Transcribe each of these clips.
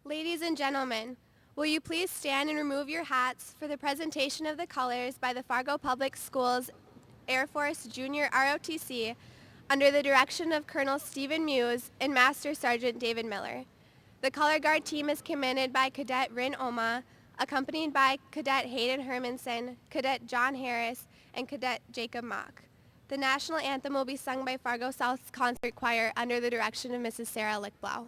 Ladies and gentlemen, will you please stand and remove your hats for the presentation of the colors by the Fargo Public Schools Air Force Junior ROTC under the direction of Colonel Stephen Muse and Master Sergeant David Miller. The color guard team is commanded by Cadet Rin Oma, accompanied by Cadet Hayden Hermanson, Cadet John Harris, and Cadet Jacob Mock. The national anthem will be sung by Fargo South's Concert Choir under the direction of Mrs. Sarah Lickblau.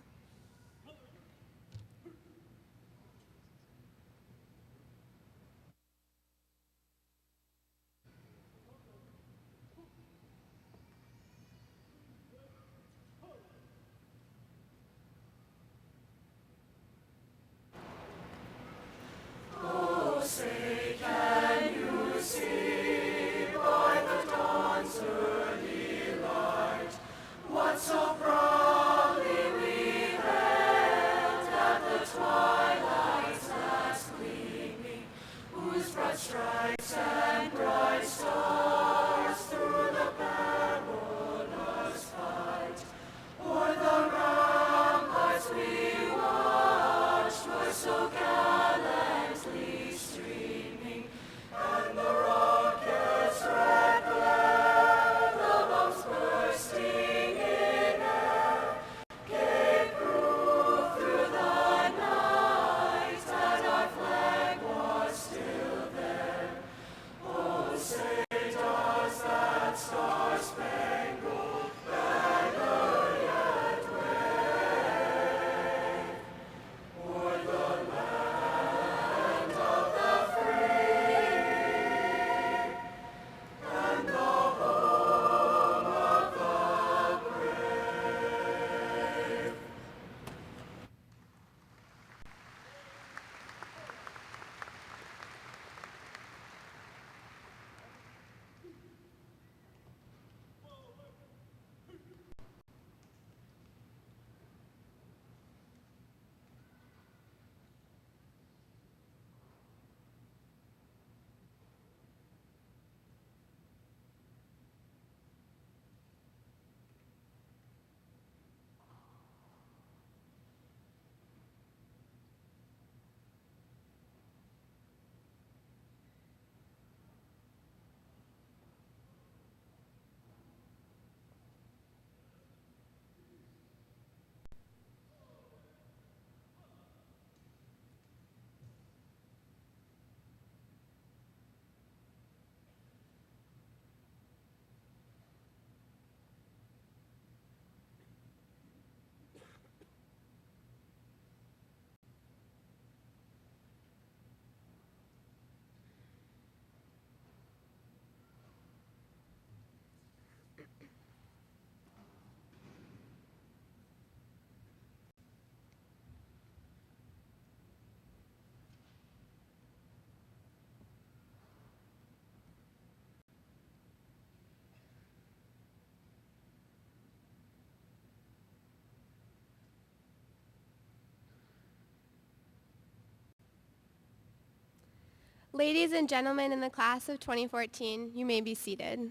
Ladies and gentlemen in the class of 2014, you may be seated.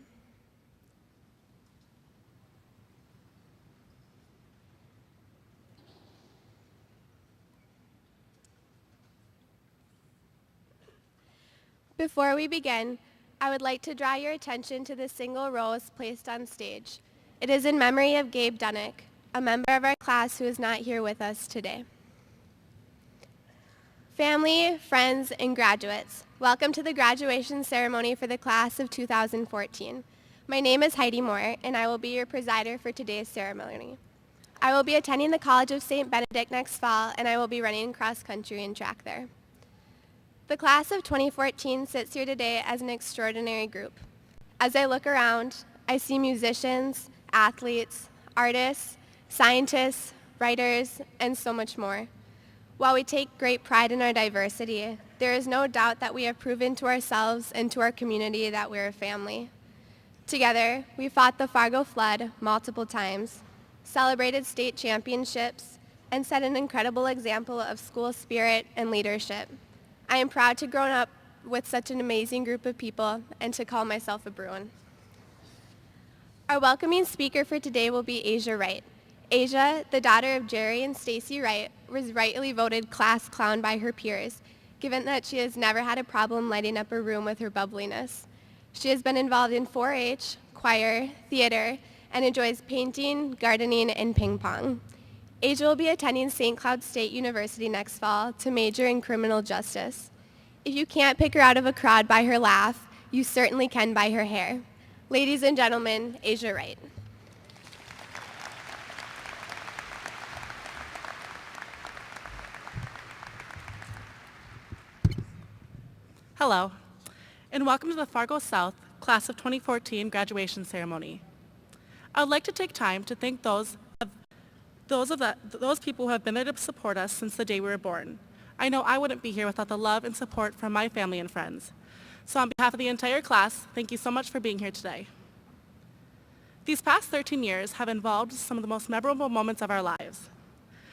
Before we begin, I would like to draw your attention to the single rose placed on stage. It is in memory of Gabe Dunnick, a member of our class who is not here with us today. Family, friends, and graduates, welcome to the graduation ceremony for the class of 2014. My name is Heidi Moore, and I will be your presider for today's ceremony. I will be attending the College of St. Benedict next fall, and I will be running cross country and track there. The class of 2014 sits here today as an extraordinary group. As I look around, I see musicians, athletes, artists, scientists, writers, and so much more. While we take great pride in our diversity, there is no doubt that we have proven to ourselves and to our community that we're a family. Together, we fought the Fargo flood multiple times, celebrated state championships, and set an incredible example of school spirit and leadership. I am proud to grow up with such an amazing group of people and to call myself a Bruin. Our welcoming speaker for today will be Asia Wright. Asia, the daughter of Jerry and Stacy Wright, was rightly voted class clown by her peers, given that she has never had a problem lighting up a room with her bubbliness. She has been involved in 4-H, choir, theater, and enjoys painting, gardening, and ping pong. Asia will be attending St. Cloud State University next fall to major in criminal justice. If you can't pick her out of a crowd by her laugh, you certainly can by her hair. Ladies and gentlemen, Asia Wright. Hello, and welcome to the Fargo South Class of 2014 graduation ceremony. I would like to take time to thank those people who have been there to support us since the day we were born. I know I wouldn't be here without the love and support from my family and friends. So on behalf of the entire class, thank you so much for being here today. These past 13 years have involved some of the most memorable moments of our lives.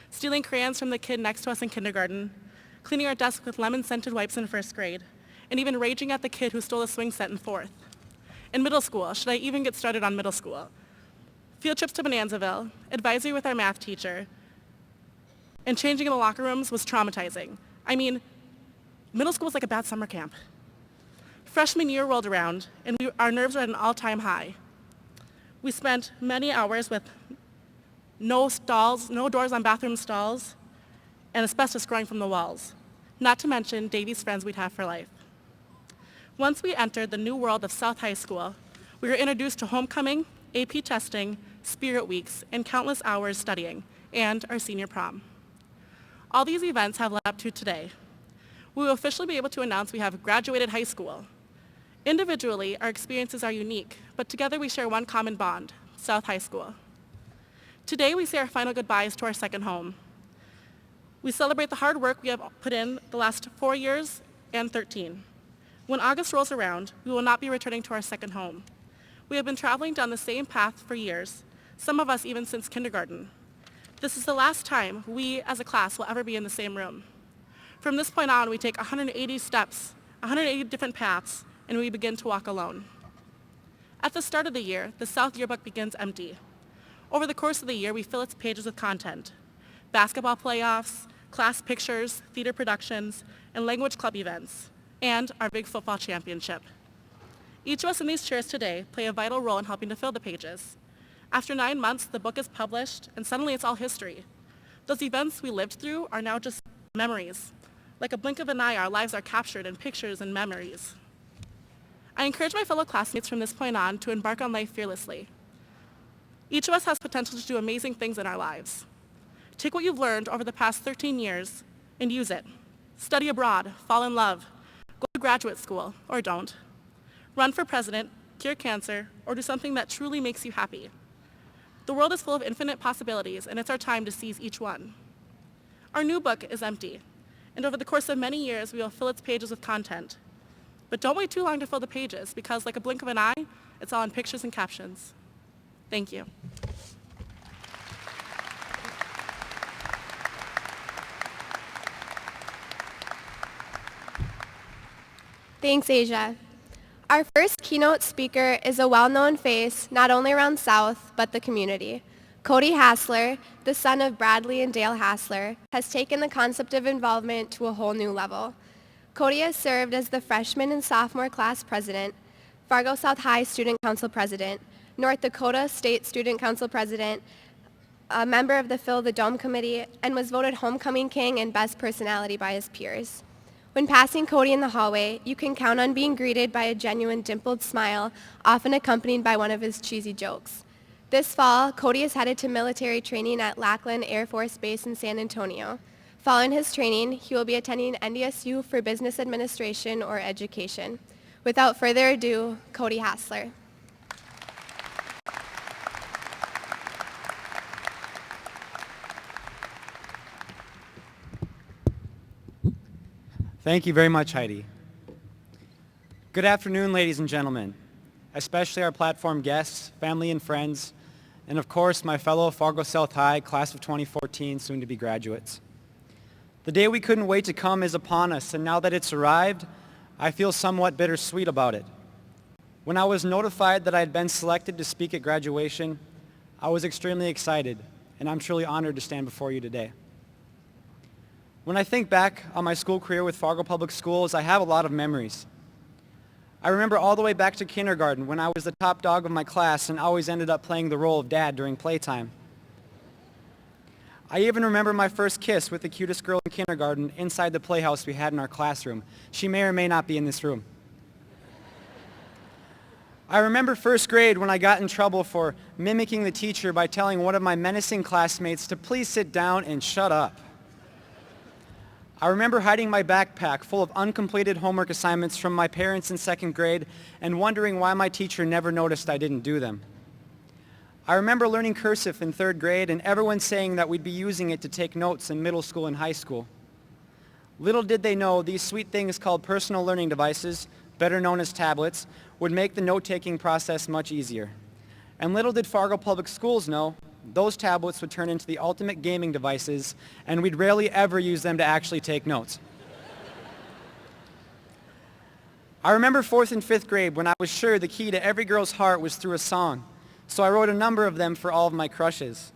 Stealing crayons from the kid next to us in kindergarten, cleaning our desk with lemon-scented wipes in first grade, and even raging at the kid who stole a swing set in fourth. In middle school, should I even get started on middle school? Field trips to Bonanzaville, advisory with our math teacher, and changing in the locker rooms was traumatizing. I mean, middle school was like a bad summer camp. Freshman year rolled around, and our nerves were at an all-time high. We spent many hours with no doors on bathroom stalls, and asbestos growing from the walls, not to mention Davy's friends we'd have for life. Once we entered the new world of South High School, we were introduced to homecoming, AP testing, spirit weeks, and countless hours studying, and our senior prom. All these events have led up to today. We will officially be able to announce we have graduated high school. Individually, our experiences are unique, but together we share one common bond, South High School. Today we say our final goodbyes to our second home. We celebrate the hard work we have put in the last 4 years and 13. When August rolls around, we will not be returning to our second home. We have been traveling down the same path for years, some of us even since kindergarten. This is the last time we as a class will ever be in the same room. From this point on, we take 180 steps, 180 different paths, and we begin to walk alone. At the start of the year, the South Yearbook begins empty. Over the course of the year, we fill its pages with content: basketball playoffs, class pictures, theater productions, and language club events, and our big football championship. Each of us in these chairs today play a vital role in helping to fill the pages. After 9 months, the book is published, and suddenly it's all history. Those events we lived through are now just memories. Like a blink of an eye, our lives are captured in pictures and memories. I encourage my fellow classmates from this point on to embark on life fearlessly. Each of us has potential to do amazing things in our lives. Take what you've learned over the past 13 years and use it. Study abroad, fall in love, go to graduate school, or don't. Run for president, cure cancer, or do something that truly makes you happy. The world is full of infinite possibilities, and it's our time to seize each one. Our new book is empty, and over the course of many years, we will fill its pages with content. But don't wait too long to fill the pages, because like a blink of an eye, it's all in pictures and captions. Thank you. Thanks, Asia. Our first keynote speaker is a well-known face not only around South, but the community. Cody Hassler, the son of Bradley and Dale Hassler, has taken the concept of involvement to a whole new level. Cody has served as the freshman and sophomore class president, Fargo South High Student Council president, North Dakota State Student Council president, a member of the Fill the Dome Committee, and was voted Homecoming King and Best Personality by his peers. When passing Cody in the hallway, you can count on being greeted by a genuine dimpled smile, often accompanied by one of his cheesy jokes. This fall, Cody is headed to military training at Lackland Air Force Base in San Antonio. Following his training, he will be attending NDSU for Business Administration or Education. Without further ado, Cody Hassler. Thank you very much, Heidi. Good afternoon, ladies and gentlemen, especially our platform guests, family and friends, and of course, my fellow Fargo South High Class of 2014 soon-to-be graduates. The day we couldn't wait to come is upon us, and now that it's arrived, I feel somewhat bittersweet about it. When I was notified that I had been selected to speak at graduation, I was extremely excited and I'm truly honored to stand before you today. When I think back on my school career with Fargo Public Schools, I have a lot of memories. I remember all the way back to kindergarten when I was the top dog of my class and always ended up playing the role of dad during playtime. I even remember my first kiss with the cutest girl in kindergarten inside the playhouse we had in our classroom. She may or may not be in this room. I remember first grade when I got in trouble for mimicking the teacher by telling one of my menacing classmates to please sit down and shut up. I remember hiding my backpack full of uncompleted homework assignments from my parents in second grade and wondering why my teacher never noticed I didn't do them. I remember learning cursive in third grade and everyone saying that we'd be using it to take notes in middle school and high school. Little did they know these sweet things called personal learning devices, better known as tablets, would make the note-taking process much easier. And little did Fargo Public Schools know those tablets would turn into the ultimate gaming devices, and we'd rarely ever use them to actually take notes. I remember fourth and fifth grade when I was sure the key to every girl's heart was through a song, so I wrote a number of them for all of my crushes.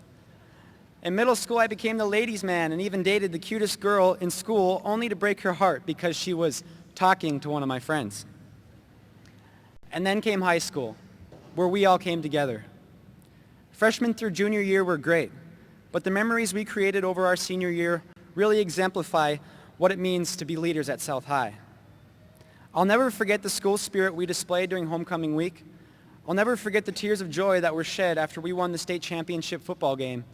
In middle school, I became the ladies' man and even dated the cutest girl in school only to break her heart because she was talking to one of my friends. And then came high school, where we all came together. Freshman through junior year were great, but the memories we created over our senior year really exemplify what it means to be leaders at South High. I'll never forget the school spirit we displayed during homecoming week. I'll never forget the tears of joy that were shed after we won the state championship football game.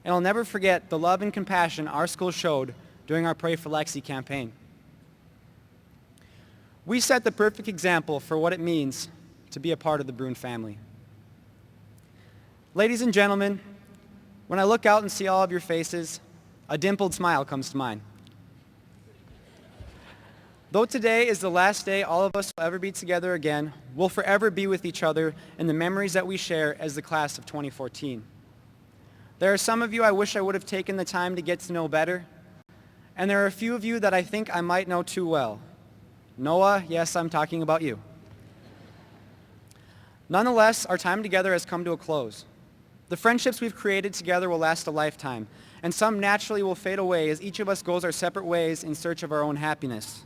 And I'll never forget the love and compassion our school showed during our Pray for Lexi campaign. We set the perfect example for what it means to be a part of the Bruin family. Ladies and gentlemen, when I look out and see all of your faces, a dimpled smile comes to mind. Though today is the last day all of us will ever be together again, we'll forever be with each other in the memories that we share as the class of 2014. There are some of you I wish I would have taken the time to get to know better, and there are a few of you that I think I might know too well. Noah, yes, I'm talking about you. Nonetheless, our time together has come to a close. The friendships we've created together will last a lifetime, and some naturally will fade away as each of us goes our separate ways in search of our own happiness.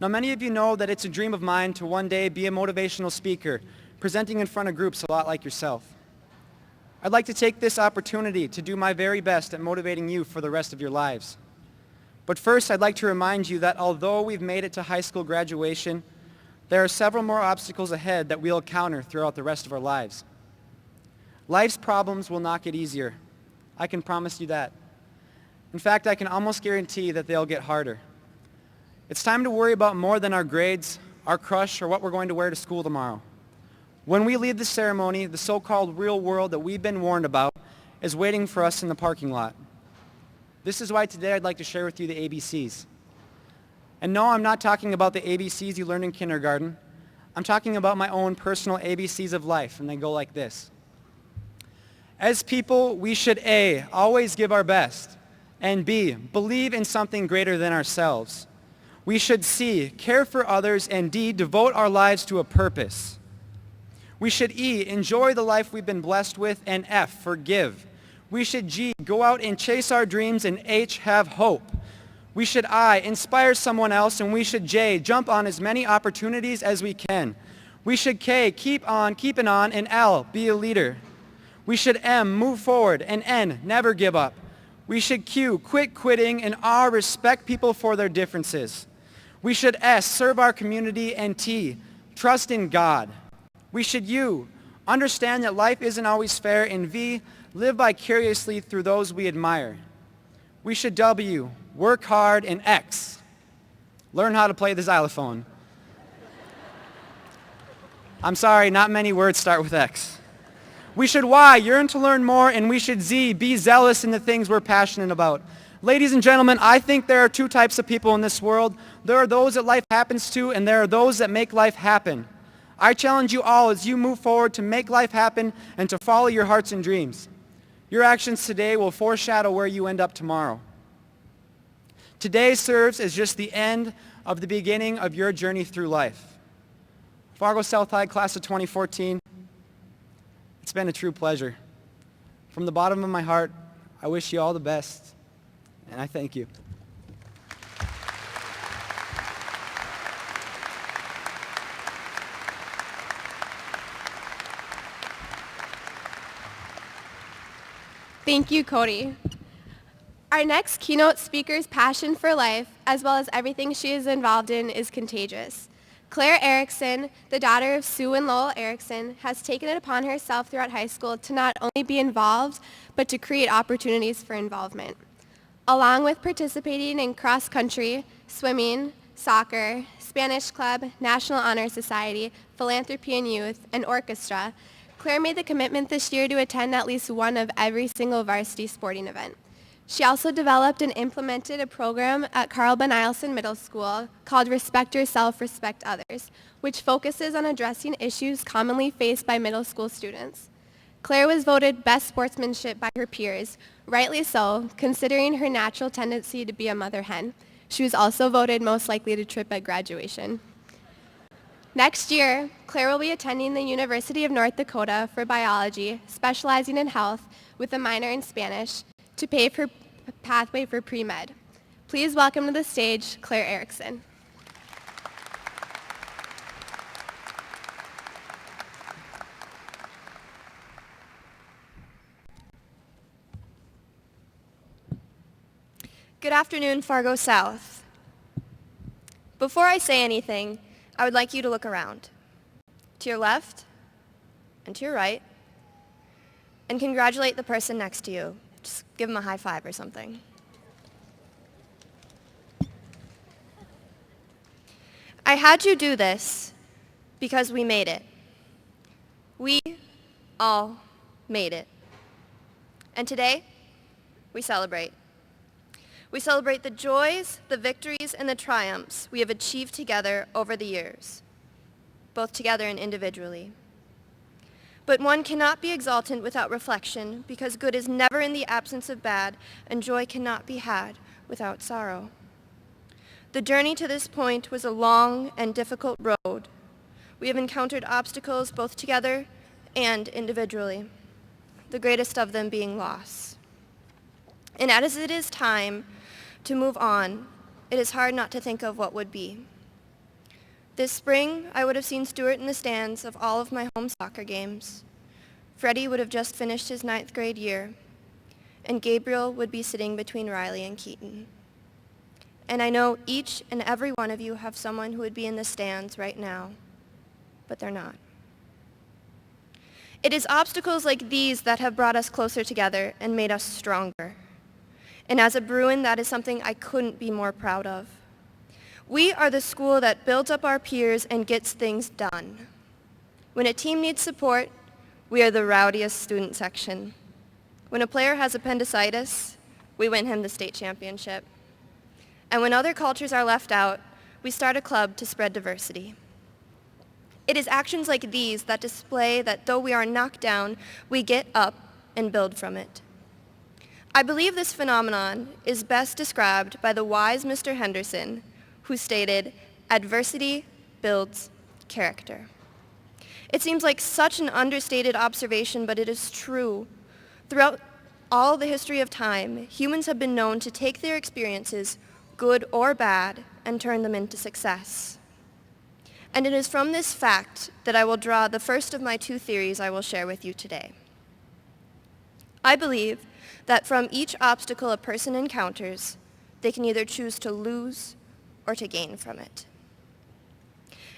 Now, many of you know that it's a dream of mine to one day be a motivational speaker, presenting in front of groups a lot like yourself. I'd like to take this opportunity to do my very best at motivating you for the rest of your lives. But first, I'd like to remind you that although we've made it to high school graduation, there are several more obstacles ahead that we'll encounter throughout the rest of our lives. Life's problems will not get easier. I can promise you that. In fact, I can almost guarantee that they'll get harder. It's time to worry about more than our grades, our crush, or what we're going to wear to school tomorrow. When we leave the ceremony, the so-called real world that we've been warned about is waiting for us in the parking lot. This is why today I'd like to share with you the ABCs. And no, I'm not talking about the ABCs you learned in kindergarten. I'm talking about my own personal ABCs of life, and they go like this. As people, we should A, always give our best, and B, believe in something greater than ourselves. We should C, care for others, and D, devote our lives to a purpose. We should E, enjoy the life we've been blessed with, and F, forgive. We should G, go out and chase our dreams, and H, have hope. We should I, inspire someone else, and we should J, jump on as many opportunities as we can. We should K, keep on keeping on, and L, be a leader. We should M, move forward, and N, never give up. We should Q, quit quitting, and R, respect people for their differences. We should S, serve our community, and T, trust in God. We should U, understand that life isn't always fair, and V, live vicariously through those we admire. We should W, work hard, and X, learn how to play the xylophone. I'm sorry, not many words start with X. We should Y, yearn to learn more, and we should Z, be zealous in the things we're passionate about. Ladies and gentlemen, I think there are two types of people in this world. There are those that life happens to, and there are those that make life happen. I challenge you all as you move forward to make life happen and to follow your hearts and dreams. Your actions today will foreshadow where you end up tomorrow. Today serves as just the end of the beginning of your journey through life. Fargo South High Class of 2014, it's been a true pleasure. From the bottom of my heart, I wish you all the best, and I thank you. Thank you, Cody. Our next keynote speaker's passion for life, as well as everything she is involved in, is contagious. Claire Erickson, the daughter of Sue and Lowell Erickson, has taken it upon herself throughout high school to not only be involved, but to create opportunities for involvement. Along with participating in cross-country, swimming, soccer, Spanish Club, National Honor Society, philanthropy and youth, and orchestra, Claire made the commitment this year to attend at least one of every single varsity sporting event. She also developed and implemented a program at Carl Ben Eielson Middle School called Respect Yourself, Respect Others, which focuses on addressing issues commonly faced by middle school students. Claire was voted best sportsmanship by her peers, rightly so, considering her natural tendency to be a mother hen. She was also voted most likely to trip at graduation. Next year, Claire will be attending the University of North Dakota for biology, specializing in health with a minor in Spanish, to pave her pathway for pre-med. Please welcome to the stage, Claire Erickson. Good afternoon, Fargo South. Before I say anything, I would like you to look around, to your left and to your right, and congratulate the person next to you. Just give them a high five or something. I had you do this because we made it. We all made it. And today, we celebrate. We celebrate the joys, the victories, and the triumphs we have achieved together over the years, both together and individually. But one cannot be exultant without reflection, because good is never in the absence of bad, and joy cannot be had without sorrow. The journey to this point was a long and difficult road. We have encountered obstacles both together and individually, the greatest of them being loss. And as it is time to move on, it is hard not to think of what would be. This spring, I would have seen Stuart in the stands of all of my home soccer games. Freddie would have just finished his 9th grade year, and Gabriel would be sitting between Riley and Keaton. And I know each and every one of you have someone who would be in the stands right now, but they're not. It is obstacles like these that have brought us closer together and made us stronger. And as a Bruin, that is something I couldn't be more proud of. We are the school that builds up our peers and gets things done. When a team needs support, we are the rowdiest student section. When a player has appendicitis, we win him the state championship. And when other cultures are left out, we start a club to spread diversity. It is actions like these that display that though we are knocked down, we get up and build from it. I believe this phenomenon is best described by the wise Mr. Henderson, who stated, "Adversity builds character." It seems like such an understated observation, but it is true. Throughout all the history of time, humans have been known to take their experiences, good or bad, and turn them into success. And it is from this fact that I will draw the first of my 2 theories I will share with you today. I believe that from each obstacle a person encounters, they can either choose to lose or to gain from it.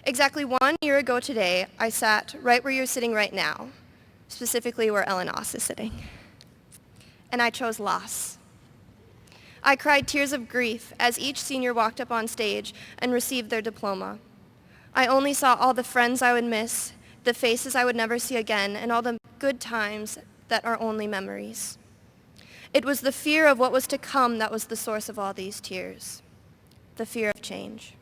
Exactly 1 year ago today, I sat right where you're sitting right now, specifically where Ellen Oss is sitting. And I chose loss. I cried tears of grief as each senior walked up on stage and received their diploma. I only saw all the friends I would miss, the faces I would never see again, and all the good times that are only memories. It was the fear of what was to come that was the source of all these tears. The fear of change.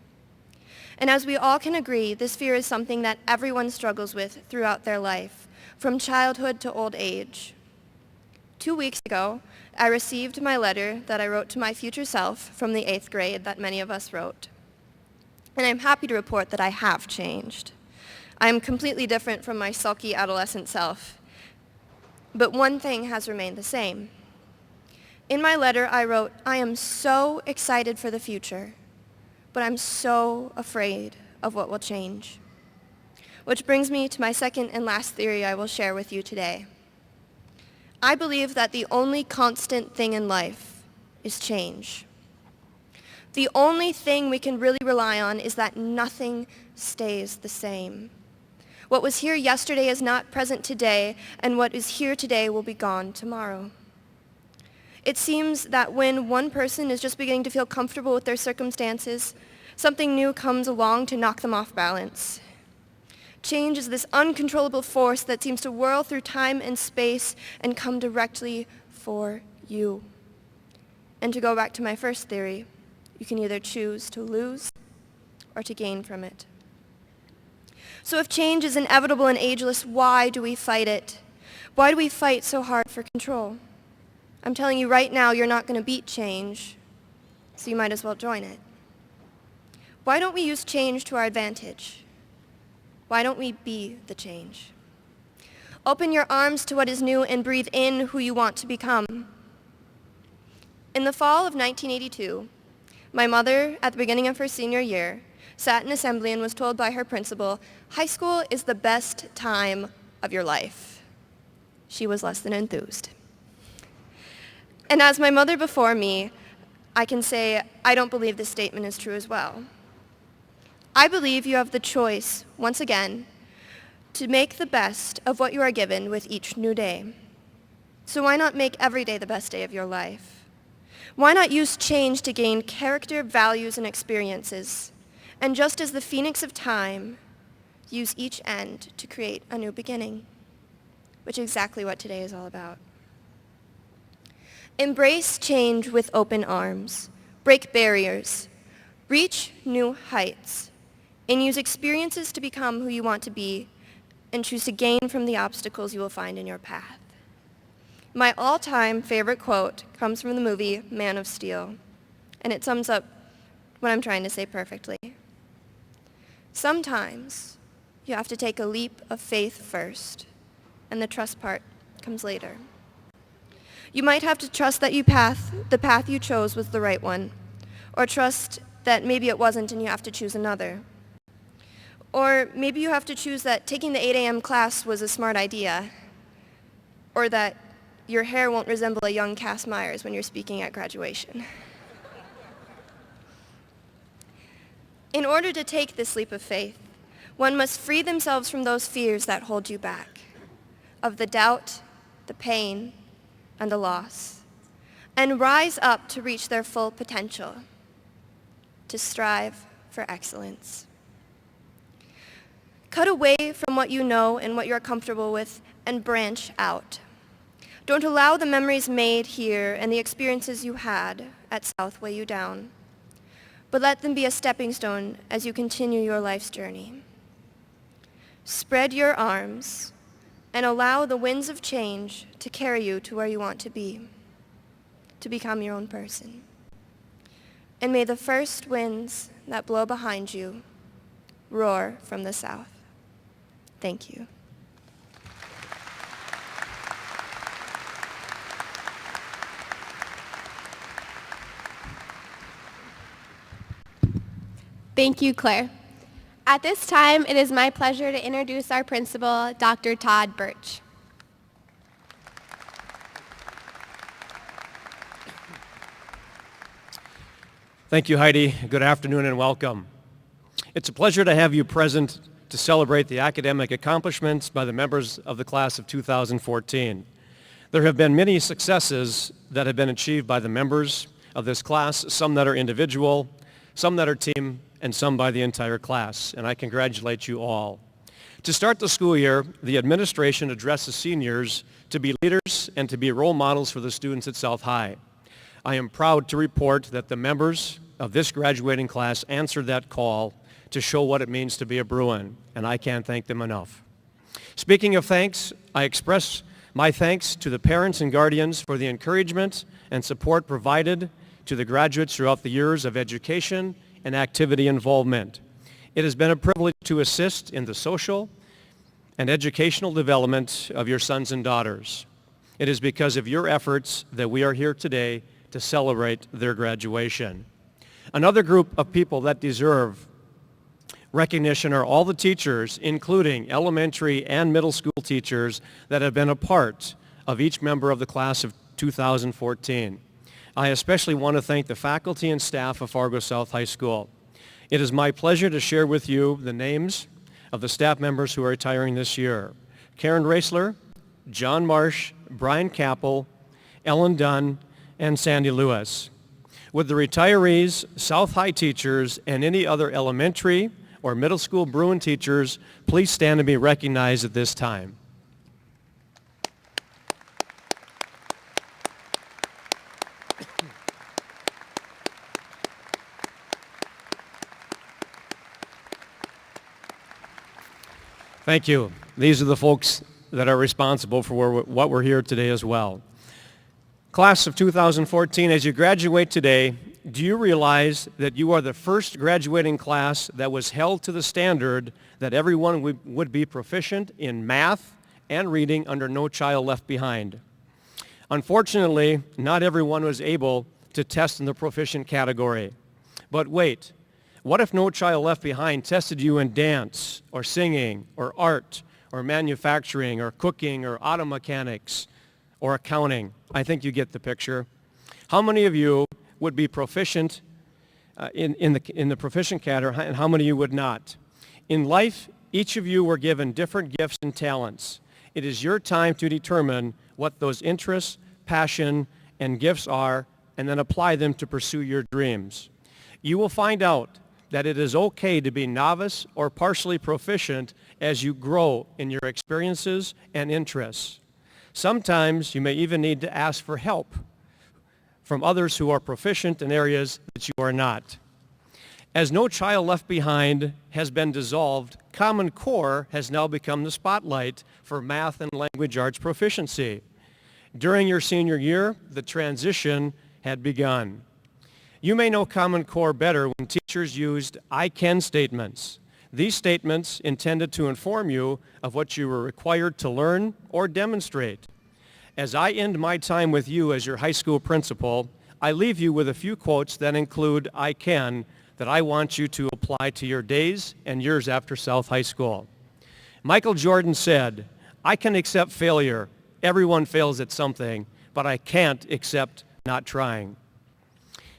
And as we all can agree, this fear is something that everyone struggles with throughout their life, from childhood to old age. 2 weeks ago, I received my letter that I wrote to my future self from the 8th grade that many of us wrote. And I'm happy to report that I have changed. I am completely different from my sulky adolescent self. But one thing has remained the same. In my letter, I wrote, I am so excited for the future, but I'm so afraid of what will change. Which brings me to my second and last theory I will share with you today. I believe that the only constant thing in life is change. The only thing we can really rely on is that nothing stays the same. What was here yesterday is not present today, and what is here today will be gone tomorrow. It seems that when one person is just beginning to feel comfortable with their circumstances, something new comes along to knock them off balance. Change is this uncontrollable force that seems to whirl through time and space and come directly for you. And to go back to my first theory, you can either choose to lose or to gain from it. So if change is inevitable and ageless, why do we fight it? Why do we fight so hard for control? I'm telling you right now, you're not going to beat change, so you might as well join it. Why don't we use change to our advantage? Why don't we be the change? Open your arms to what is new and breathe in who you want to become. In the fall of 1982, my mother, at the beginning of her senior year, sat in assembly and was told by her principal, high school is the best time of your life. She was less than enthused. And as my mother before me, I can say I don't believe this statement is true as well. I believe you have the choice, once again, to make the best of what you are given with each new day. So why not make every day the best day of your life? Why not use change to gain character, values, and experiences? And just as the phoenix of time, use each end to create a new beginning, which is exactly what today is all about. Embrace change with open arms, break barriers, reach new heights, and use experiences to become who you want to be, and choose to gain from the obstacles you will find in your path. My all-time favorite quote comes from the movie Man of Steel, and it sums up what I'm trying to say perfectly. Sometimes you have to take a leap of faith first, and the trust part comes later. You might have to trust that the path you chose was the right one, or trust that maybe it wasn't and you have to choose another. Or maybe you have to choose that taking the 8 a.m. class was a smart idea, or that your hair won't resemble a young Cass Myers when you're speaking at graduation. In order to take this leap of faith, one must free themselves from those fears that hold you back, of the doubt, the pain, and the loss, and rise up to reach their full potential, to strive for excellence. Cut away from what you know and what you're comfortable with and branch out. Don't allow the memories made here and the experiences you had at South weigh you down, but let them be a stepping stone as you continue your life's journey. Spread your arms and allow the winds of change to carry you to where you want to be, to become your own person. And may the first winds that blow behind you roar from the south. Thank you. Thank you, Claire. At this time, it is my pleasure to introduce our principal, Dr. Todd Birch. Thank you, Heidi. Good afternoon and welcome. It's a pleasure to have you present to celebrate the academic accomplishments by the members of the class of 2014. There have been many successes that have been achieved by the members of this class, some that are individual, some that are team, and some by the entire class, and I congratulate you all. To start the school year, the administration addresses seniors to be leaders and to be role models for the students at South High. I am proud to report that the members of this graduating class answered that call to show what it means to be a Bruin, and I can't thank them enough. Speaking of thanks, I express my thanks to the parents and guardians for the encouragement and support provided to the graduates throughout the years of education and activity involvement. It has been a privilege to assist in the social and educational development of your sons and daughters. It is because of your efforts that we are here today to celebrate their graduation. Another group of people that deserve recognition are all the teachers, including elementary and middle school teachers, that have been a part of each member of the class of 2014. I especially want to thank the faculty and staff of Fargo South High School. It is my pleasure to share with you the names of the staff members who are retiring this year. Karen Raisler, John Marsh, Brian Capel, Ellen Dunn, and Sandy Lewis. Would the retirees, South High teachers, and any other elementary or middle school Bruin teachers please stand and be recognized at this time? Thank you. These are the folks that are responsible for what we're here today as well. Class of 2014, as you graduate today, do you realize that you are the first graduating class that was held to the standard that everyone would be proficient in math and reading under No Child Left Behind? Unfortunately, not everyone was able to test in the proficient category. But wait, what if No Child Left Behind tested you in dance or singing or art or manufacturing or cooking or auto mechanics or accounting? I think you get the picture. How many of you would be proficient in the proficient category, and how many of you would not? In life, each of you were given different gifts and talents. It is your time to determine what those interests, passion, and gifts are, and then apply them to pursue your dreams. You will find out that it is okay to be novice or partially proficient as you grow in your experiences and interests. Sometimes you may even need to ask for help from others who are proficient in areas that you are not. As No Child Left Behind has been dissolved, Common Core has now become the spotlight for math and language arts proficiency. During your senior year, the transition had begun. You may know Common Core better when teachers used I can statements. These statements intended to inform you of what you were required to learn or demonstrate. As I end my time with you as your high school principal, I leave you with a few quotes that include I can that I want you to apply to your days and years after South High School. Michael Jordan said, I can accept failure. Everyone fails at something, but I can't accept not trying.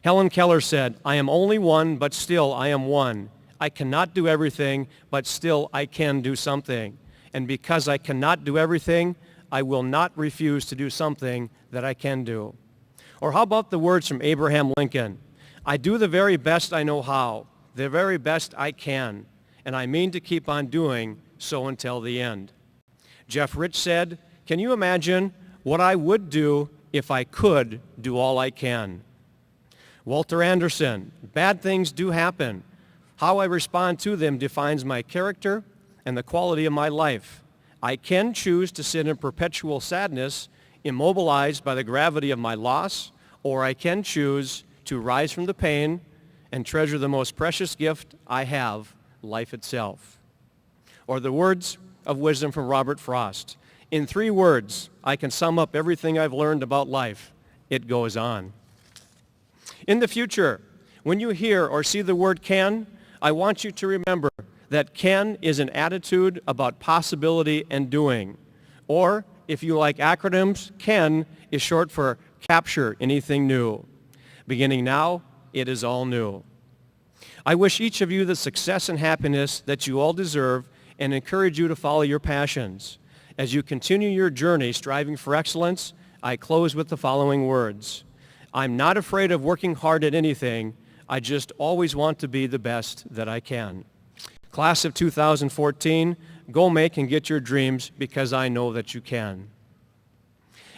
Helen Keller said, I am only one, but still I am one. I cannot do everything, but still I can do something. And because I cannot do everything, I will not refuse to do something that I can do. Or how about the words from Abraham Lincoln? I do the very best I know how, the very best I can, and I mean to keep on doing so until the end. Jeff Rich said, can you imagine what I would do if I could do all I can? Walter Anderson, bad things do happen. How I respond to them defines my character and the quality of my life. I can choose to sit in perpetual sadness, immobilized by the gravity of my loss, or I can choose to rise from the pain and treasure the most precious gift I have, life itself. Or the words of wisdom from Robert Frost. In 3 words, I can sum up everything I've learned about life. It goes on. In the future, when you hear or see the word can, I want you to remember that can is an attitude about possibility and doing. Or, if you like acronyms, CAN is short for capture anything new. Beginning now, it is all new. I wish each of you the success and happiness that you all deserve and encourage you to follow your passions. As you continue your journey striving for excellence, I close with the following words. I'm not afraid of working hard at anything. I just always want to be the best that I can. Class of 2014, go make and get your dreams because I know that you can.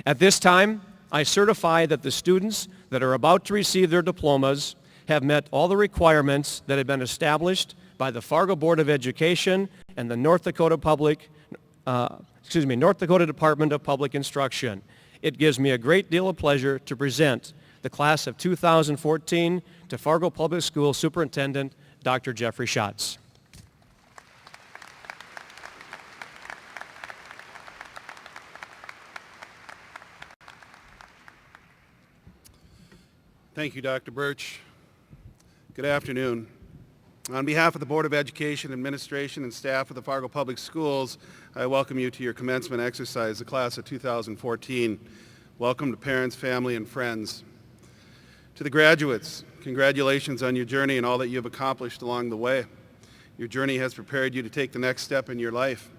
At this time, I certify that the students that are about to receive their diplomas have met all the requirements that have been established by the Fargo Board of Education and the North Dakota Department of Public Instruction. It gives me a great deal of pleasure to present the class of 2014 to Fargo Public School Superintendent Dr. Jeffrey Schatz. Thank you, Dr. Birch. Good afternoon. On behalf of the Board of Education, Administration, and staff of the Fargo Public Schools, I welcome you to your commencement exercise, the class of 2014. Welcome to parents, family, and friends. To the graduates, congratulations on your journey and all that you have accomplished along the way. Your journey has prepared you to take the next step in your life.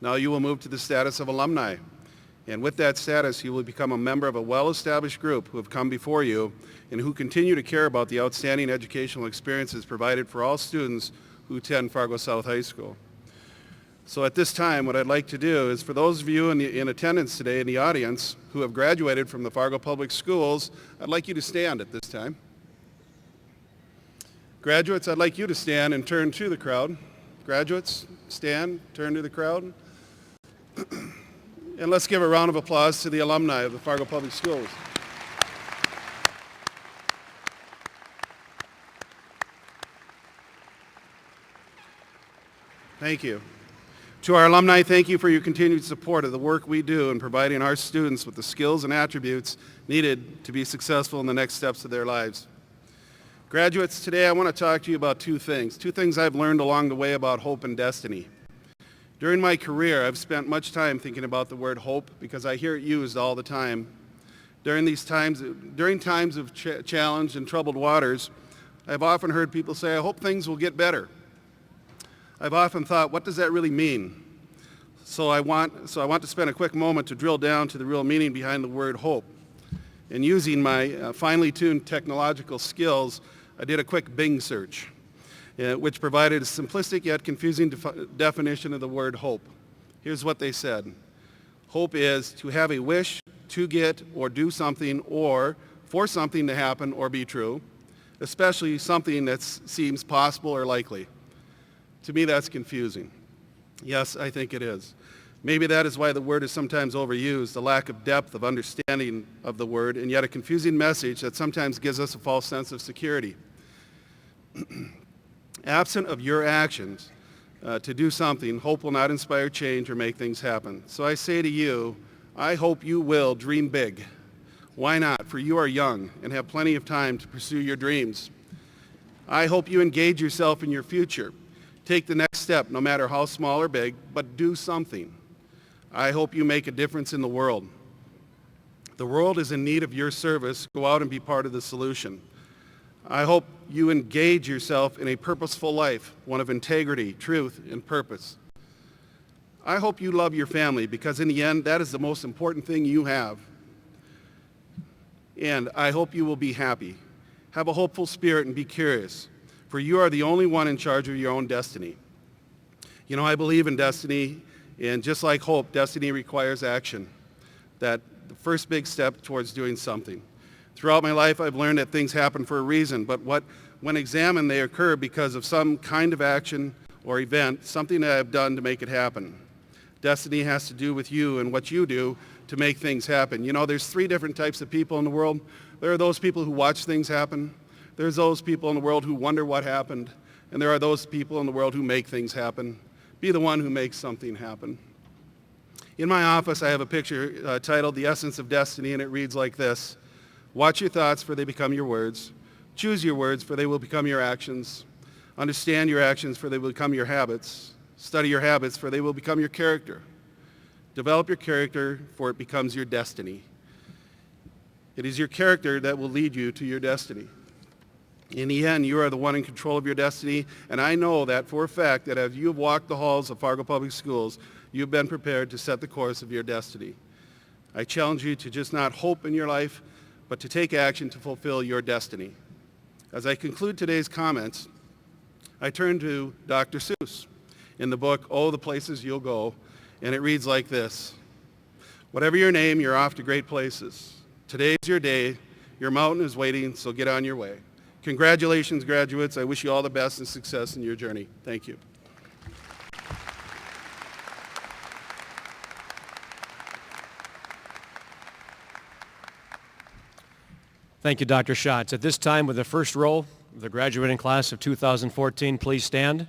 Now you will move to the status of alumni. And with that status, you will become a member of a well-established group who have come before you and who continue to care about the outstanding educational experiences provided for all students who attend Fargo South High School. So at this time, what I'd like to do is for those of you in attendance today in the audience who have graduated from the Fargo Public Schools, I'd like you to stand at this time. Graduates, I'd like you to stand and turn to the crowd. Graduates, stand, turn to the crowd. And let's give a round of applause to the alumni of the Fargo Public Schools. Thank you. To our alumni, thank you for your continued support of the work we do in providing our students with the skills and attributes needed to be successful in the next steps of their lives. Graduates, today I want to talk to you about two things I've learned along the way about hope and destiny. During my career, I've spent much time thinking about the word hope because I hear it used all the time. During times of challenge and troubled waters, I've often heard people say, I hope things will get better. I've often thought, what does that really mean? So I want to spend a quick moment to drill down to the real meaning behind the word hope. And using my finely tuned technological skills, I did a quick Bing search, which provided a simplistic yet confusing definition of the word hope. Here's what they said. Hope is to have a wish to get or do something or for something to happen or be true, especially something that seems possible or likely. To me, that's confusing. Yes, I think it is. Maybe that is why the word is sometimes overused, the lack of depth of understanding of the word, and yet a confusing message that sometimes gives us a false sense of security. Absent of your actions to do something, hope will not inspire change or make things happen. So I say to you, I hope you will dream big. Why not? For you are young and have plenty of time to pursue your dreams. I hope you engage yourself in your future. Take the next step, no matter how small or big, but do something. I hope you make a difference in the world. The world is in need of your service. Go out and be part of the solution. I hope you engage yourself in a purposeful life, one of integrity, truth, and purpose. I hope you love your family because in the end, that is the most important thing you have. And I hope you will be happy. Have a hopeful spirit and be curious, for you are the only one in charge of your own destiny. You know, I believe in destiny, and just like hope, destiny requires action. That the first big step towards doing something. Throughout my life, I've learned that things happen for a reason, but when examined, they occur because of some kind of action or event, something that I've done to make it happen. Destiny has to do with you and what you do to make things happen. You know, there's three different types of people in the world. There are those people who watch things happen. There's those people in the world who wonder what happened. And there are those people in the world who make things happen. Be the one who makes something happen. In my office, I have a picture titled The Essence of Destiny, and it reads like this. Watch your thoughts, for they become your words. Choose your words, for they will become your actions. Understand your actions, for they will become your habits. Study your habits, for they will become your character. Develop your character, for it becomes your destiny. It is your character that will lead you to your destiny. In the end, you are the one in control of your destiny, and I know that for a fact that as you have walked the halls of Fargo Public Schools, you've been prepared to set the course of your destiny. I challenge you to just not hope in your life, but to take action to fulfill your destiny. As I conclude today's comments, I turn to Dr. Seuss in the book, Oh, the Places You'll Go, and it reads like this. Whatever your name, you're off to great places. Today's your day. Your mountain is waiting, so get on your way. Congratulations, graduates. I wish you all the best and success in your journey. Thank you. Thank you, Dr. Schatz. At this time, with the first row of the graduating class of 2014, please stand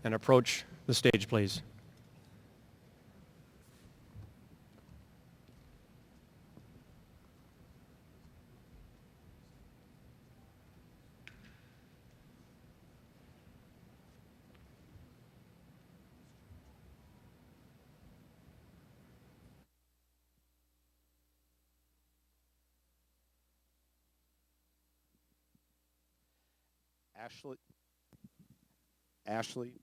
and approach the stage, please. Ashley. Ashley.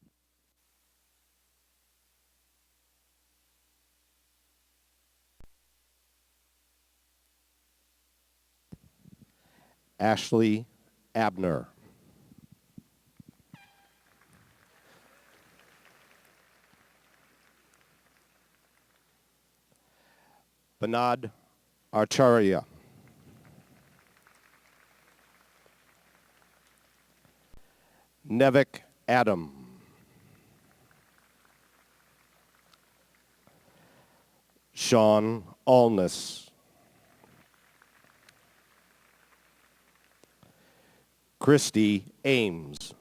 Ashley Abner. Banad Acharya. Nevik Adam. Sean Allness. Christy Ames.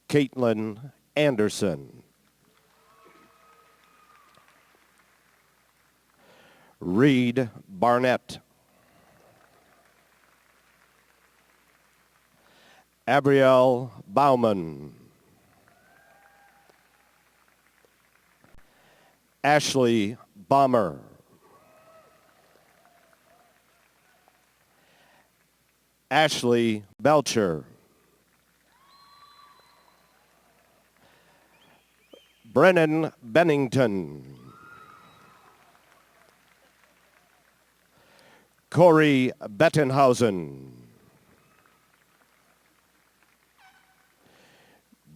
Caitlin Anderson. Reed Barnett. Abrielle Bauman. Ashley Bomber. Ashley Belcher. Brennan Bennington. Corey Bettenhausen.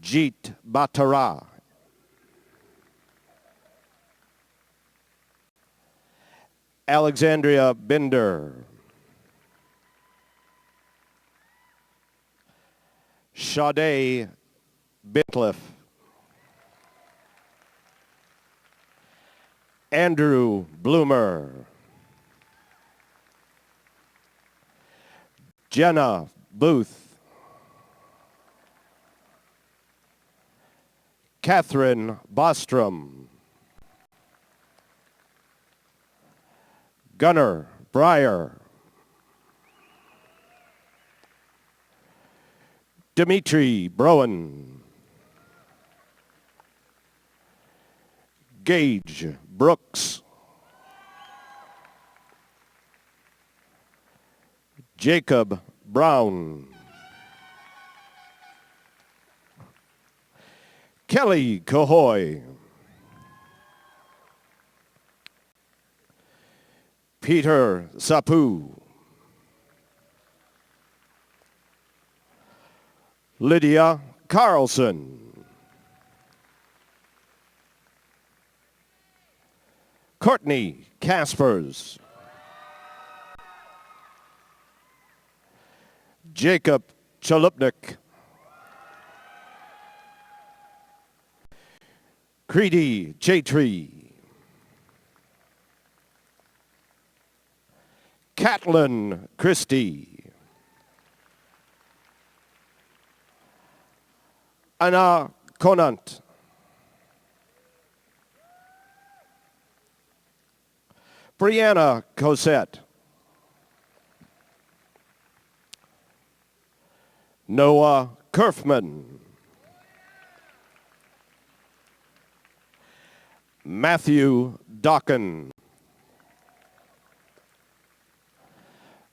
Jeet Batara. Alexandria Binder. Sade Bitliff. Andrew Bloomer. Jenna Booth. Catherine Bostrom. Gunnar Breyer. Dimitri Broen. Gage Brooks. Jacob Brown. Kelly Cahoy. Peter Sapu. Lydia Carlson. Courtney Caspers. Jacob Chalupnik. Kriti Chaitri. Catlin Christie. Anna Conant. Brianna Cosette. Noah Kerfman. Matthew Docken.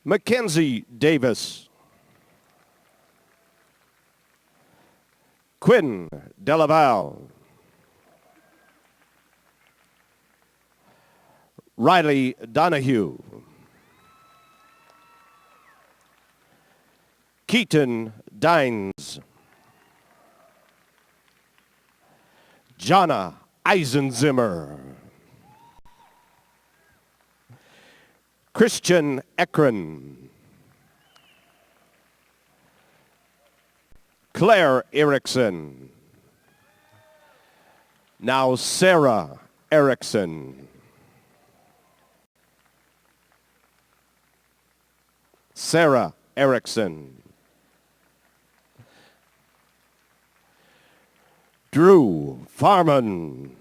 Mackenzie Davis. Quinn Delaval. Riley Donahue. Keaton Dines. Jonna Eisenzimmer. Christian Ekren. Claire Erickson. Now Sarah Erickson. Sarah Erickson. Drew Farman.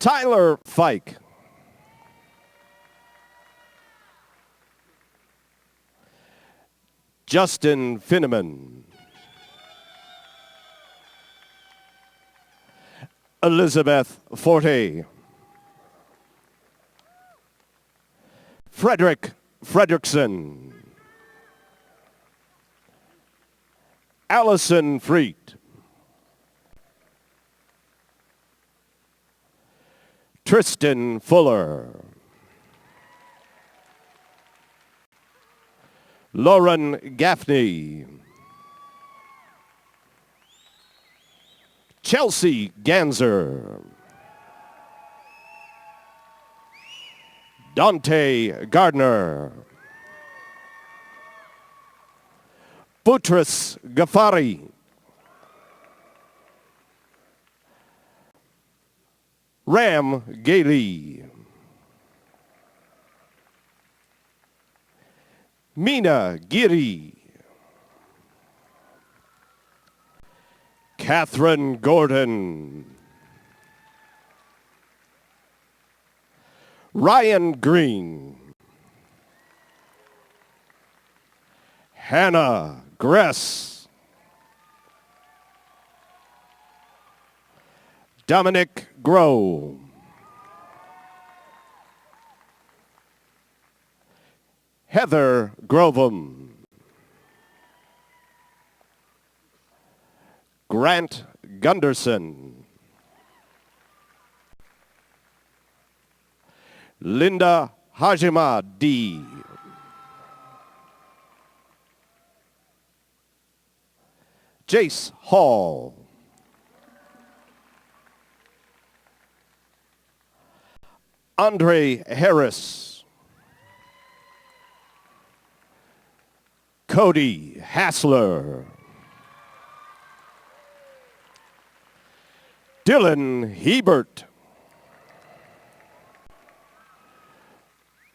Tyler Fike. Justin Finneman. Elizabeth Forte. Frederick Fredrickson. Allison Freet. Tristan Fuller. Lauren Gaffney. Chelsea Ganser. Dante Gardner. Buttress Ghaffari. Ram Gailey. Mina Giri. Catherine Gordon. Ryan Green. Hannah Gress. Dominic Grow. Heather Grovum. Grant Gunderson. Linda Hajima D. Jace Hall. Andre Harris. Cody Hassler. Dylan Hebert.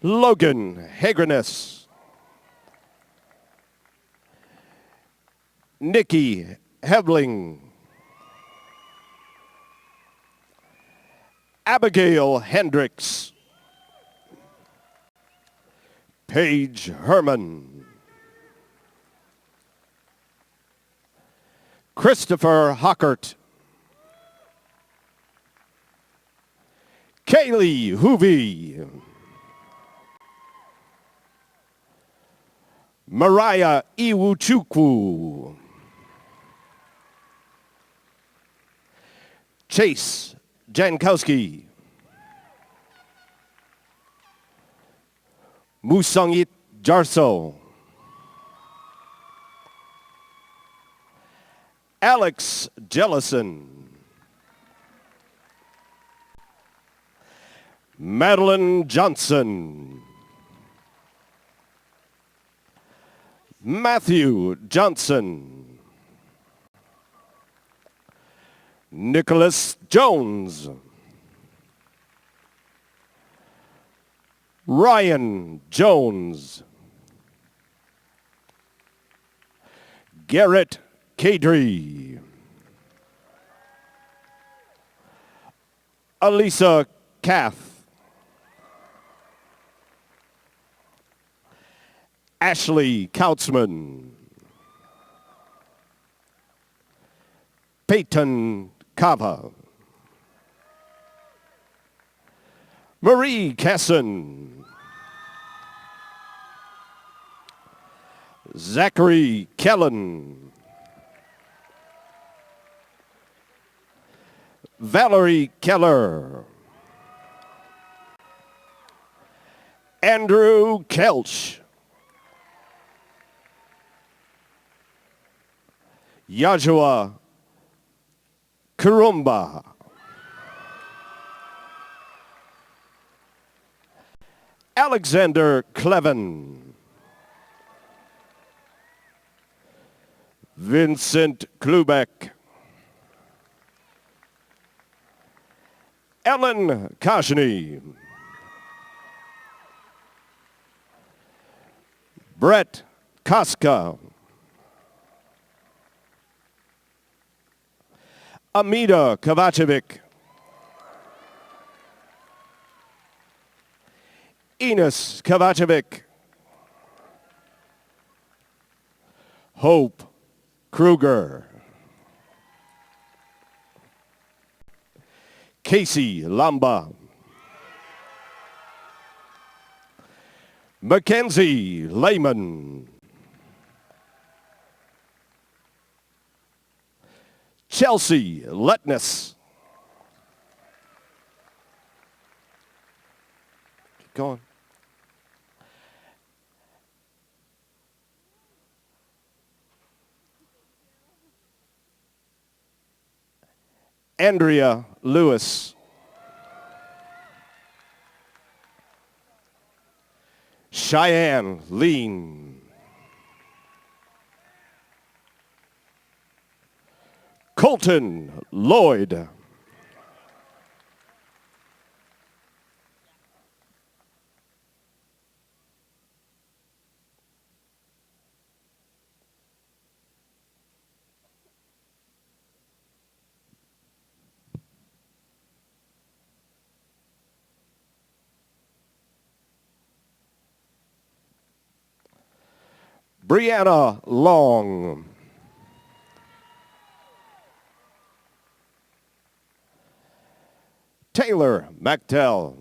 Logan Hagreness. Nikki Hebling. Abigail Hendricks. Paige Herman. Christopher Hockert. Kaylee Hoovey. Mariah Iwuchukwu. Chase Jankowski. Musongit Jarso. Alex Jellison. Madeline Johnson. Matthew Johnson. Nicholas Jones. Ryan Jones. Garrett Kadri. Alisa Kath. Ashley Kautzman. Peyton Kava. Marie Casson. Zachary Kellen. Valerie Keller. Andrew Kelch. Yajua Kurumba. Alexander Clevin. Vincent Klubeck. Ellen Kashni. Brett Koska. Amida Kovacevic. Enos Kovacevic. Hope Kruger. Casey Lamba. Mackenzie Lehman. Chelsea Letness. Keep going. Andrea Lewis. Cheyenne Lean. Colton Lloyd. Brianna Long. Taylor MacTell.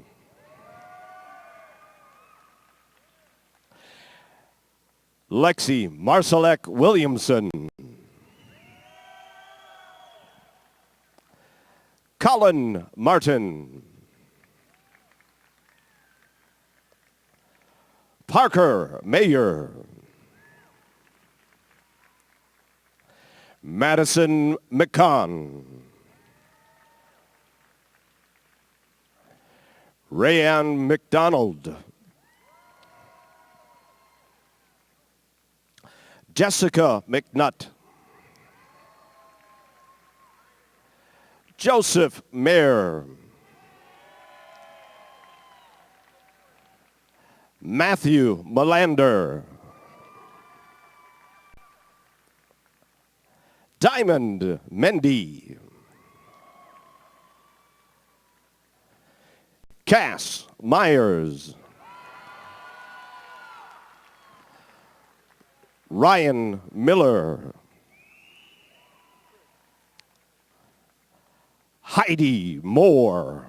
Lexi Marsalek Williamson. Colin Martin. Parker Mayer. Madison McCon. Rayanne McDonald. Jessica McNutt. Joseph Mayer. Matthew Melander. Diamond Mendy. Cass Myers. Ryan Miller. Heidi Moore.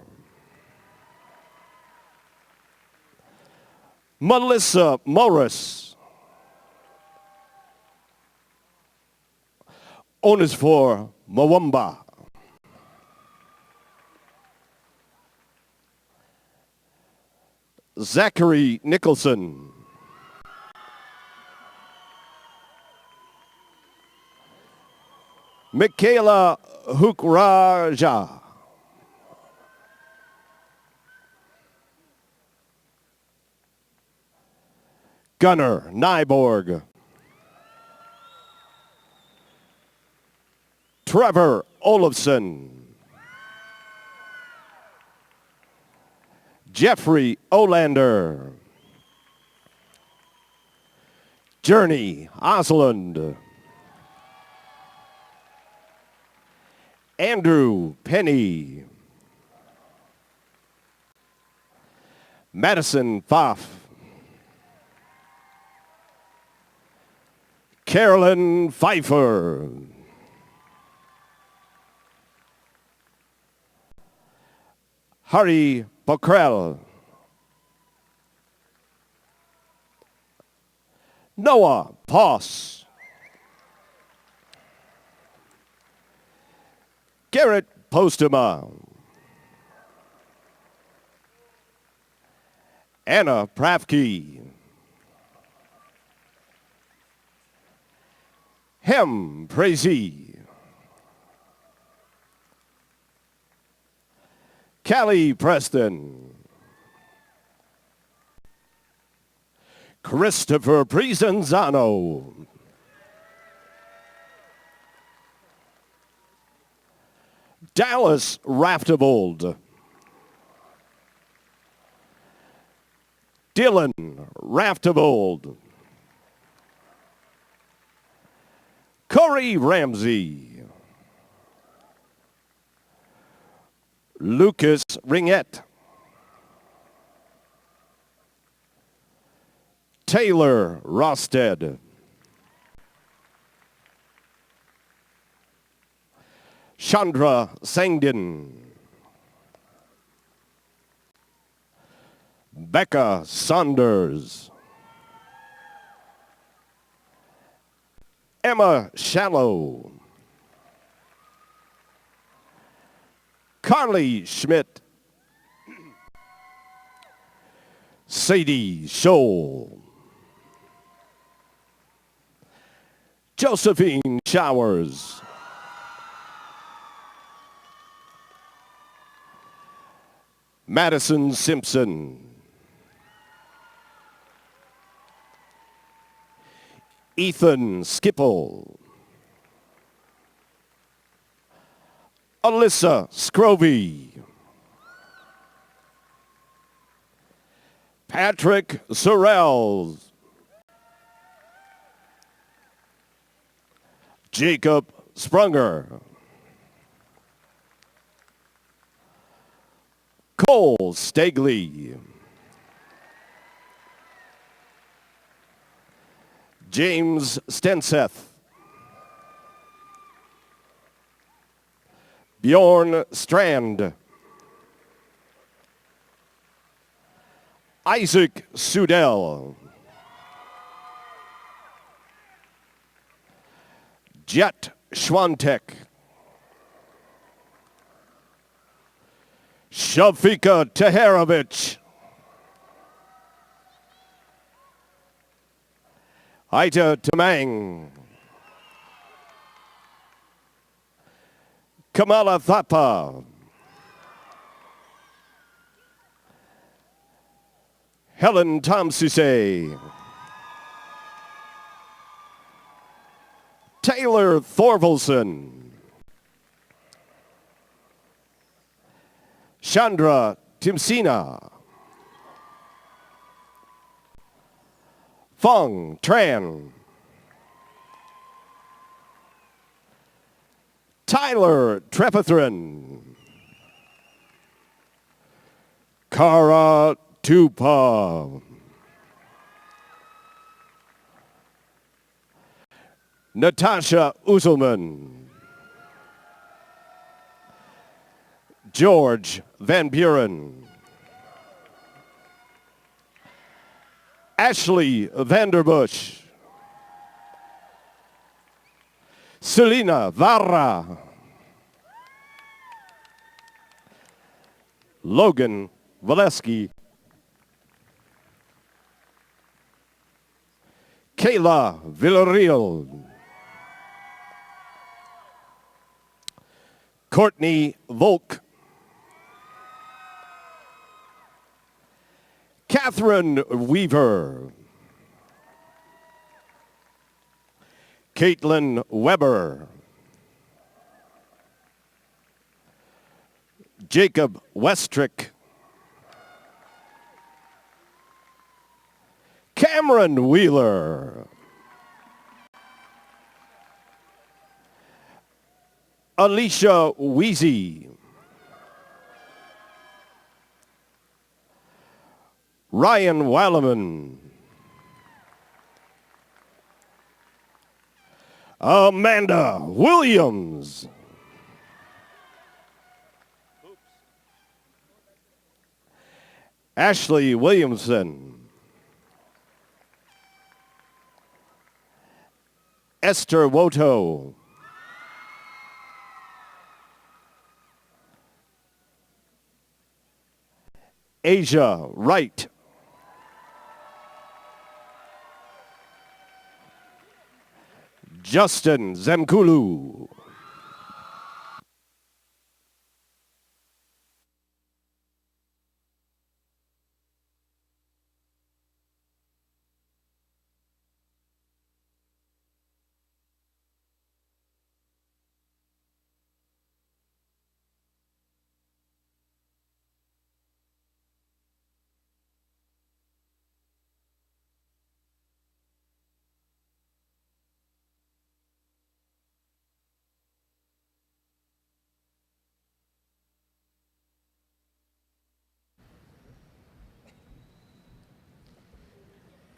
Melissa Morris. Owners for Mwamba. Zachary Nicholson. Michaela Hukraja. Gunnar Nyborg. Trevor Olofsson. Jeffrey Olander. Journey Osland. Andrew Penny. Madison Pfaff. Carolyn Pfeiffer. Hari Pokrel. Noah Poss. Garrett Postema. Anna Prafke. Hem Prazy. Callie Preston. Christopher Presenzano. Dallas Raftavold. Dylan Raftavold. Corey Ramsey. Lucas Ringette. Taylor Rosted. Chandra Sangdin. Becca Saunders. Emma Shallow. Carly Schmidt. Sadie Scholl. Josephine Showers. Madison Simpson. Ethan Skipple. Alyssa Scrovey. Patrick Sorrells. Jacob Sprunger. Cole Stagley. James Stenseth. Bjorn Strand. Isaac Sudell. Jet Schwantek. Shafika Teherovich. Aita Tamang. Kamala Thapa. Helen Tomsuse. Taylor Thorvalson. Chandra Timsina. Fong Tran. Tyler Trepithrin. Kara Tupa. Natasha Uzelman. George Van Buren. Ashley Vanderbush. Selena Varra. Logan Valesky. Kayla Villarreal. Courtney Volk. Catherine Weaver. Caitlin Weber. Jacob Westrick. Cameron Wheeler. Alicia Weezy. Ryan Walleman. Amanda Williams. Ashley Williamson. Esther Woto. Asia Wright. Justin Zemkulu.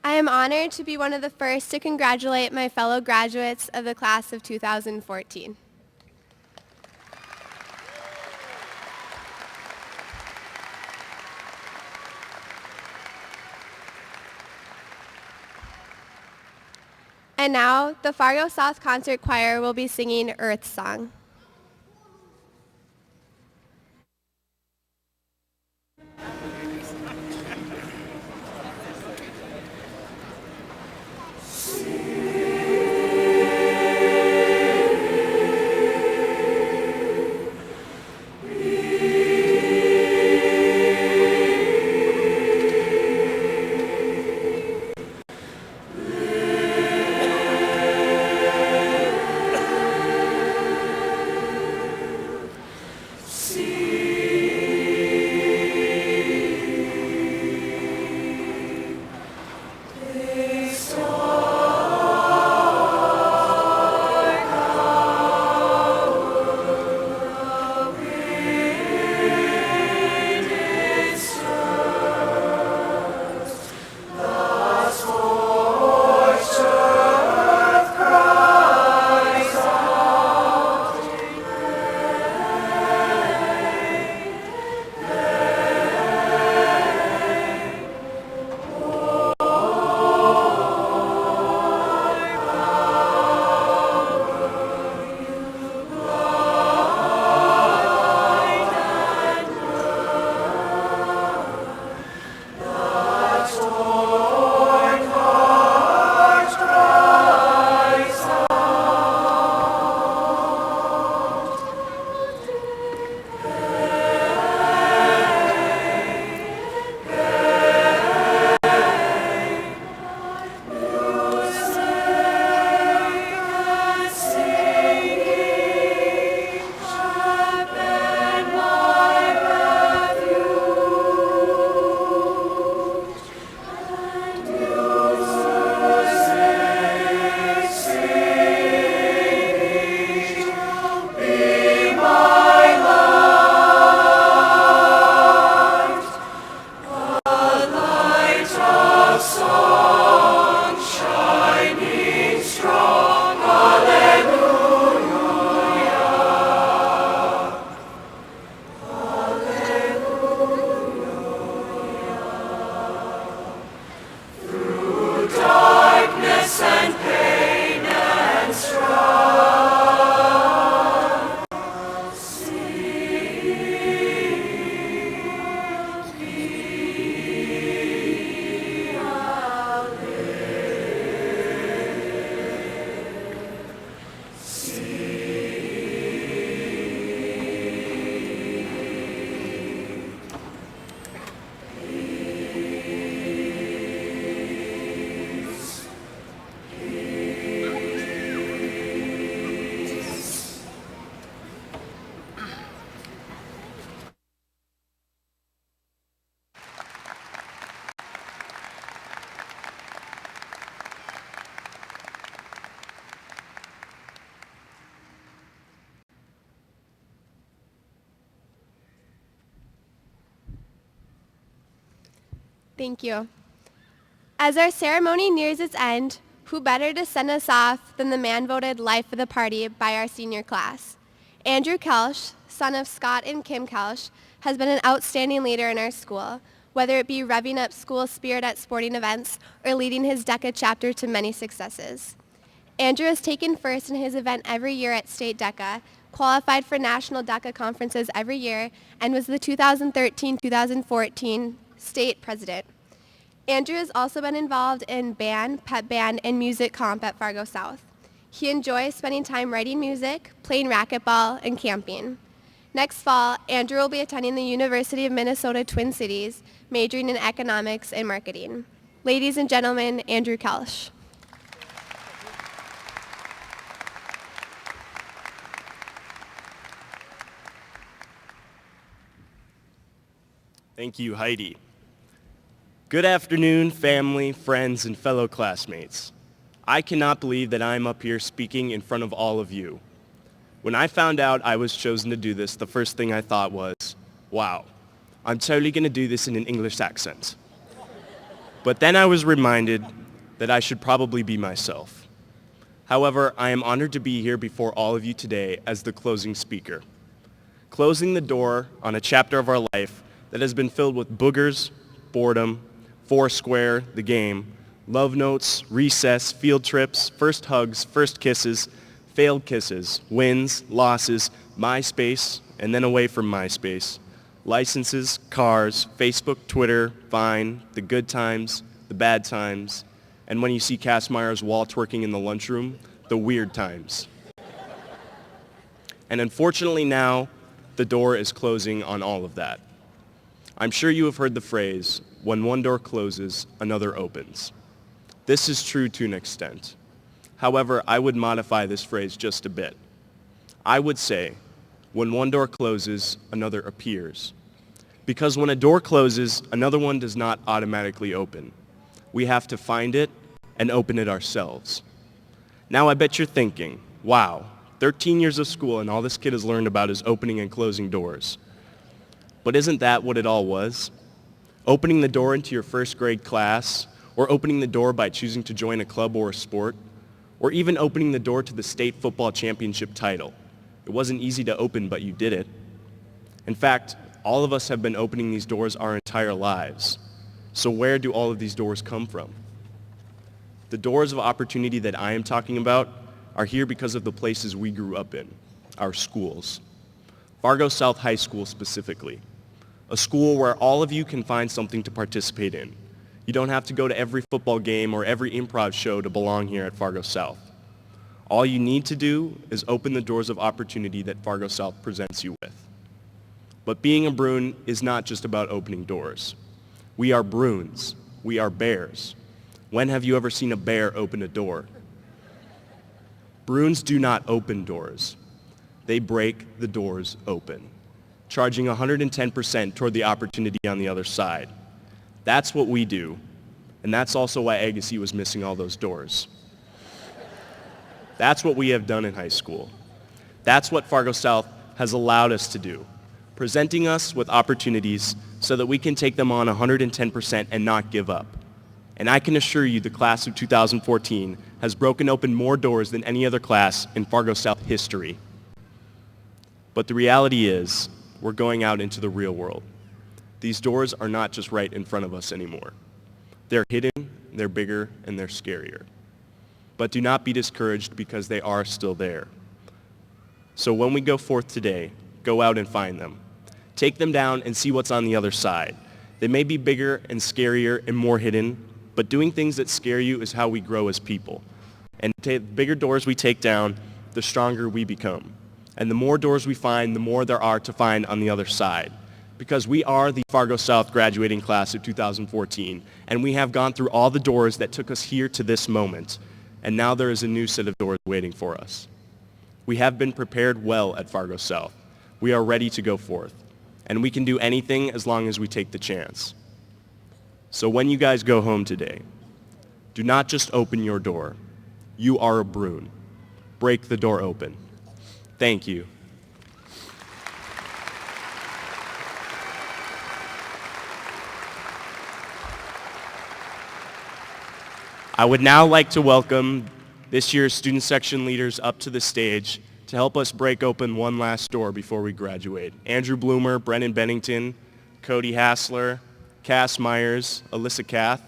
I am honored to be one of the first to congratulate my fellow graduates of the class of 2014. And now, the Fargo South Concert Choir will be singing Earth Song. Thank you. As our ceremony nears its end, who better to send us off than the man voted life of the party by our senior class? Andrew Kelsch, son of Scott and Kim Kelsch, has been an outstanding leader in our school, whether it be revving up school spirit at sporting events or leading his DECA chapter to many successes. Andrew has taken first in his event every year at State DECA, qualified for national DECA conferences every year, and was the 2013-2014 state president. Andrew has also been involved in band, pep band, and music comp at Fargo South. He enjoys spending time writing music, playing racquetball, and camping. Next fall, Andrew will be attending the University of Minnesota Twin Cities, majoring in economics and marketing. Ladies and gentlemen, Andrew Kelsch. Thank you, Heidi. Good afternoon, family, friends, and fellow classmates. I cannot believe that I'm up here speaking in front of all of you. When I found out I was chosen to do this, the first thing I thought was, wow, I'm totally going to do this in an English accent. But then I was reminded that I should probably be myself. However, I am honored to be here before all of you today as the closing speaker, closing the door on a chapter of our life that has been filled with boogers, boredom, Foursquare, the game, Love notes, recess, field trips, first hugs, first kisses, failed kisses, wins, losses, MySpace, and then away from MySpace. Licenses, cars, Facebook, Twitter, Vine, the good times, the bad times, and when you see Cass Meyer's wall twerking in the lunchroom, the weird times. And unfortunately now, the door is closing on all of that. I'm sure you have heard the phrase, when one door closes, another opens. This is true to an extent. However, I would modify this phrase just a bit. I would say, when one door closes, another appears. Because when a door closes, another one does not automatically open. We have to find it and open it ourselves. Now I bet you're thinking, wow, 13 years of school and all this kid has learned about is opening and closing doors. But isn't that what it all was? Opening the door into your first grade class, or opening the door by choosing to join a club or a sport, or even opening the door to the state football championship title. It wasn't easy to open, but you did it. In fact, all of us have been opening these doors our entire lives. So where do all of these doors come from? The doors of opportunity that I am talking about are here because of the places we grew up in, our schools. Fargo South High School specifically, a school where all of you can find something to participate in. You don't have to go to every football game or every improv show to belong here at Fargo South. All you need to do is open the doors of opportunity that Fargo South presents you with. But being a Bruin is not just about opening doors. We are Bruins. We are bears. When have you ever seen a bear open a door? Bruins do not open doors. They break the doors open, charging 110% toward the opportunity on the other side. That's what we do, and that's also why Agassiz was missing all those doors. That's what we have done in high school. That's what Fargo South has allowed us to do, presenting us with opportunities so that we can take them on 110% and not give up. And I can assure you the class of 2014 has broken open more doors than any other class in Fargo South history. But the reality is, we're going out into the real world. These doors are not just right in front of us anymore. They're hidden, they're bigger, and they're scarier. But do not be discouraged because they are still there. So when we go forth today, go out and find them. Take them down and see what's on the other side. They may be bigger and scarier and more hidden, but doing things that scare you is how we grow as people. And the bigger doors we take down, the stronger we become. And the more doors we find, the more there are to find on the other side. Because we are the Fargo South graduating class of 2014, and we have gone through all the doors that took us here to this moment. And now there is a new set of doors waiting for us. We have been prepared well at Fargo South. We are ready to go forth. And we can do anything as long as we take the chance. So when you guys go home today, do not just open your door. You are a Bruin. Break the door open. Thank you. I would now like to welcome this year's student section leaders up to the stage to help us break open one last door before we graduate. Andrew Bloomer, Brennan Bennington, Cody Hassler, Cass Myers, Alyssa Kath.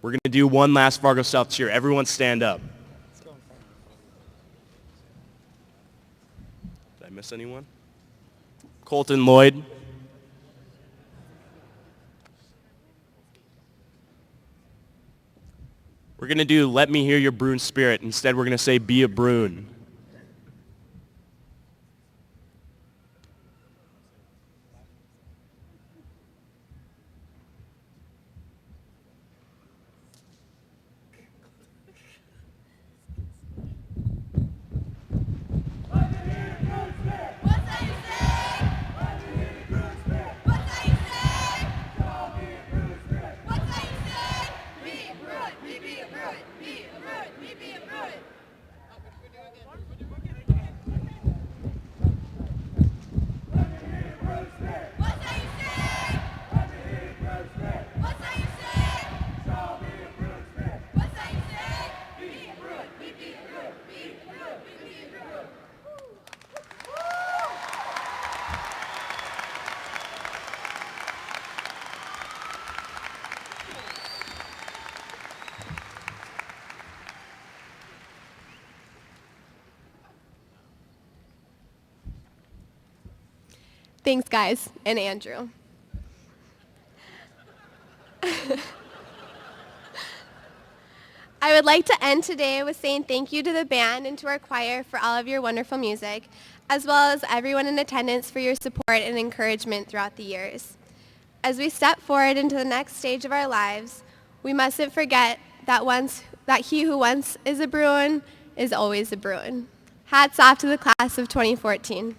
We're going to do one last Fargo South cheer. Everyone stand up. Did I miss anyone? Colton Lloyd. We're going to do Let Me Hear Your Bruin Spirit. Instead, we're going to say Be a Bruin. Thanks, guys, and Andrew. I would like to end today with saying thank you to the band and to our choir for all of your wonderful music, as well as everyone in attendance for your support and encouragement throughout the years. As we step forward into the next stage of our lives, we mustn't forget that he who once is a Bruin is always a Bruin. Hats off to the class of 2014.